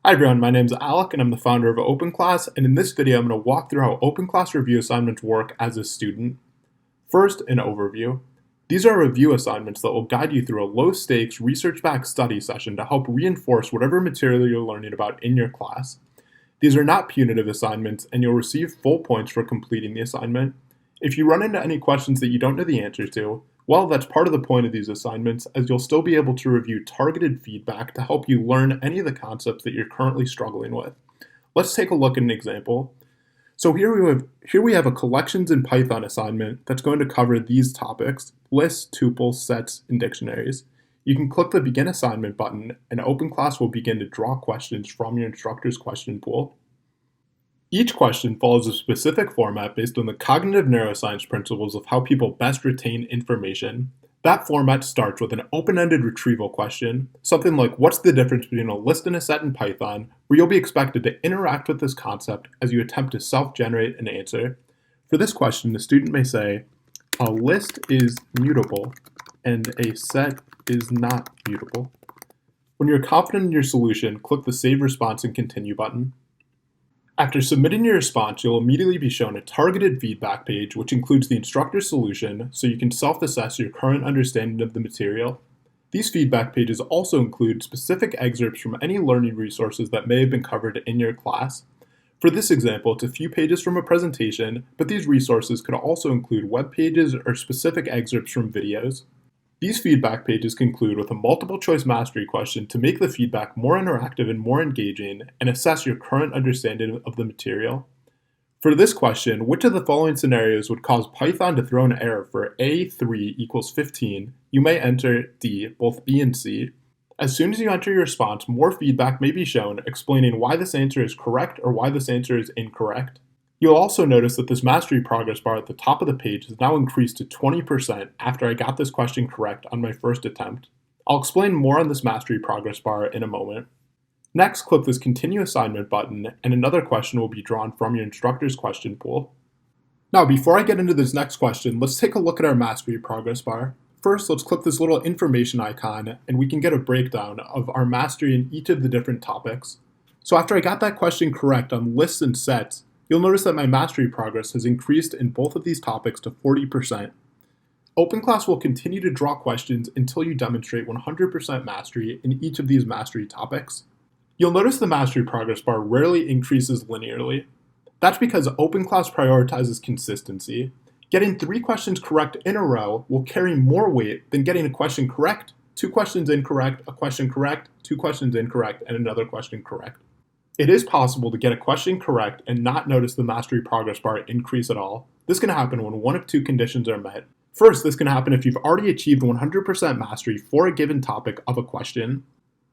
Hi everyone, my name is Alec and I'm the founder of OpenClass, and in this video I'm going to walk through how OpenClass review assignments work as a student. First, an overview. These are review assignments that will guide you through a low-stakes, research-backed study session to help reinforce whatever material you're learning about in your class. These are not punitive assignments, and you'll receive full points for completing the assignment. If you run into any questions that you don't know the answer to, well, that's part of the point of these assignments, as you'll still be able to review targeted feedback to help you learn any of the concepts that you're currently struggling with. Let's take a look at an example. So here we have a collections in Python assignment that's going to cover these topics: lists, tuples, sets, and dictionaries. You can click the Begin Assignment button, and OpenClass will begin to draw questions from your instructor's question pool. Each question follows a specific format based on the cognitive neuroscience principles of how people best retain information. That format starts with an open-ended retrieval question, something like what's the difference between a list and a set in Python, where you'll be expected to interact with this concept as you attempt to self-generate an answer. For this question, the student may say, a list is mutable and a set is not mutable. When you're confident in your solution, click the Save Response and Continue button. After submitting your response, you'll immediately be shown a targeted feedback page, which includes the instructor's solution, so you can self-assess your current understanding of the material. These feedback pages also include specific excerpts from any learning resources that may have been covered in your class. For this example, it's a few pages from a presentation, but these resources could also include web pages or specific excerpts from videos. These feedback pages conclude with a multiple choice mastery question to make the feedback more interactive and more engaging and assess your current understanding of the material. For this question, which of the following scenarios would cause Python to throw an error for A3 equals 15, you may enter D, both B and C. As soon as you enter your response, more feedback may be shown explaining why this answer is correct or why this answer is incorrect. You'll also notice that this mastery progress bar at the top of the page has now increased to 20% after I got this question correct on my first attempt. I'll explain more on this mastery progress bar in a moment. Next, click this Continue Assignment button, and another question will be drawn from your instructor's question pool. Now, before I get into this next question, let's take a look at our mastery progress bar. First, let's click this little information icon, and we can get a breakdown of our mastery in each of the different topics. So after I got that question correct on lists and sets, you'll notice that my mastery progress has increased in both of these topics to 40%. OpenClass will continue to draw questions until you demonstrate 100% mastery in each of these mastery topics. You'll notice the mastery progress bar rarely increases linearly. That's because OpenClass prioritizes consistency. Getting 3 questions correct in a row will carry more weight than getting a question correct, 2 questions incorrect, a question correct, 2 questions incorrect, and another question correct. It is possible to get a question correct and not notice the mastery progress bar increase at all. This can happen when one of 2 conditions are met. First, this can happen if you've already achieved 100% mastery for a given topic of a question.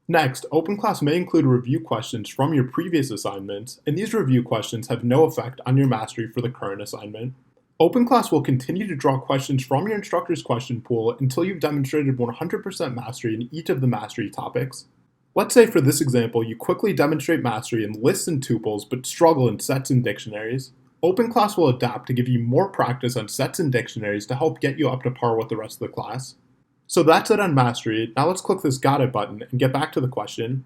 Next, OpenClass may include review questions from your previous assignments, and these review questions have no effect on your mastery for the current assignment. OpenClass will continue to draw questions from your instructor's question pool until you've demonstrated 100% mastery in each of the mastery topics. Let's say for this example, you quickly demonstrate mastery in lists and tuples but struggle in sets and dictionaries. OpenClass will adapt to give you more practice on sets and dictionaries to help get you up to par with the rest of the class. So that's it on mastery. Now let's click this Got It button and get back to the question.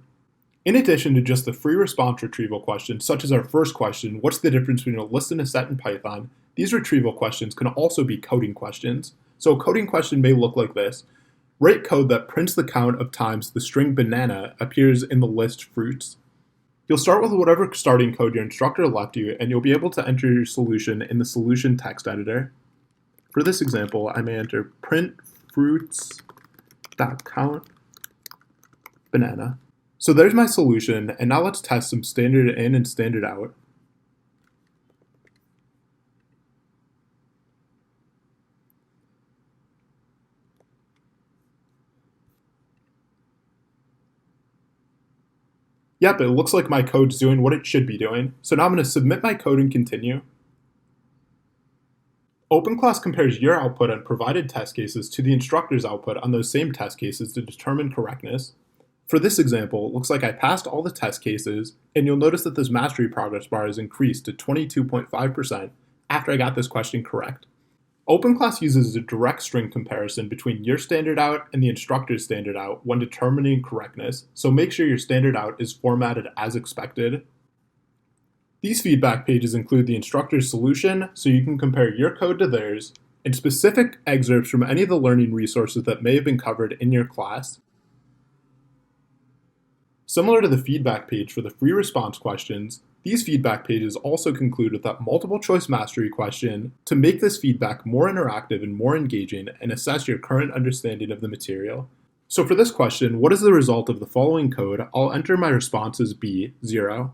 In addition to just the free response retrieval questions, such as our first question, what's the difference between a list and a set in Python, these retrieval questions can also be coding questions. So a coding question may look like this. Write code that prints the count of times the string banana appears in the list fruits. You'll start with whatever starting code your instructor left you, and you'll be able to enter your solution in the solution text editor. For this example, I may enter print fruits.count banana. So there's my solution, and now let's test some standard in and standard out. Yep, it looks like my code's doing what it should be doing. So now I'm going to submit my code and continue. OpenClass compares your output on provided test cases to the instructor's output on those same test cases to determine correctness. For this example, it looks like I passed all the test cases, and you'll notice that this mastery progress bar has increased to 22.5% after I got this question correct. OpenClass uses a direct string comparison between your standard out and the instructor's standard out when determining correctness, so make sure your standard out is formatted as expected. These feedback pages include the instructor's solution, so you can compare your code to theirs, and specific excerpts from any of the learning resources that may have been covered in your class. Similar to the feedback page for the free response questions, these feedback pages also conclude with that multiple choice mastery question to make this feedback more interactive and more engaging and assess your current understanding of the material. So for this question, what is the result of the following code? I'll enter my response as B, 0.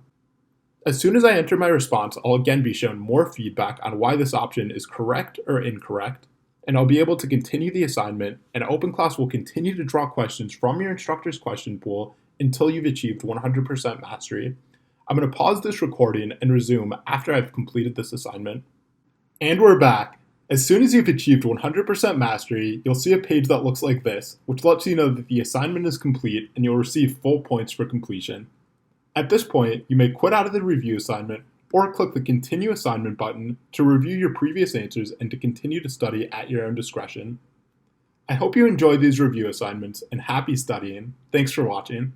As soon as I enter my response, I'll again be shown more feedback on why this option is correct or incorrect, and I'll be able to continue the assignment, and OpenClass will continue to draw questions from your instructor's question pool until you've achieved 100% mastery. I'm going to pause this recording and resume after I've completed this assignment. And we're back. As soon as you've achieved 100% mastery, you'll see a page that looks like this, which lets you know that the assignment is complete and you'll receive full points for completion. At this point, you may quit out of the review assignment or click the Continue Assignment button to review your previous answers and to continue to study at your own discretion. I hope you enjoyed these review assignments and happy studying. Thanks for watching.